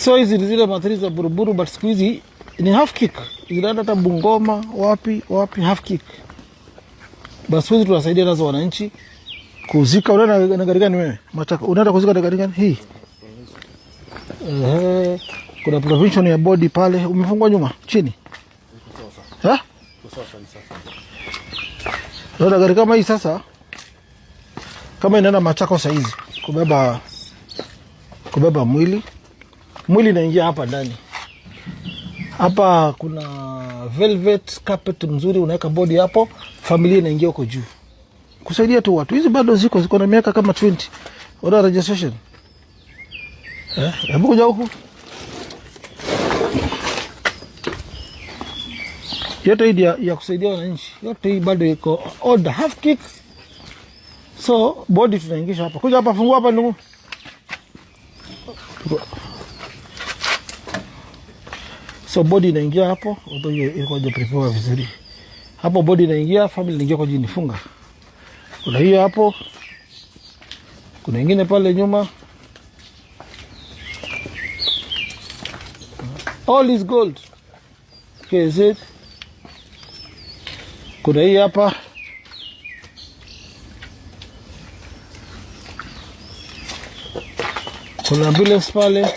So hizi zile mathiri za Buruburu, but siku hizi ni half kick. Zinaenda hata Bungoma, wapi half kick. Basi hizi tunasaidia nazo wananchi kuzika. Unaenda na gari gani wewe? Machaka. Unaenda kuzika na gari gani? Hii. Kuna provision ya body pale, umefungwa nyuma, chini. Unaenda gari kama hii sasa. Kama inaenda Machako saa hizi kubeba mwili inaingia hapa ndani. Hapa kuna velvet carpet mzuri, unaweka body hapo, familia inaingia huko juu. Kusaidia tu watu. Hizi bado ziko na miaka kama 20. Order registration. Hebu kuja huku. Yote hii ya kusaidia wananchi. Yote hii bado iko order half kick. So body tunaingisha hapa. Kuja hapa, fungua hapa ndugu. So body inaingia hapo, ndio iko je prepare vizuri. Hapo body inaingia, family inaingia kwa jini, funga. Kuna hiyo hapo. Kuna nyingine pale nyuma. All is gold. Okay, is it? Kuna hii hapa. Kuna ambulance pale.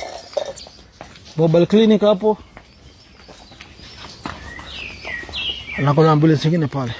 Mobile clinic hapo. Na kuna ambulance nyingine pale.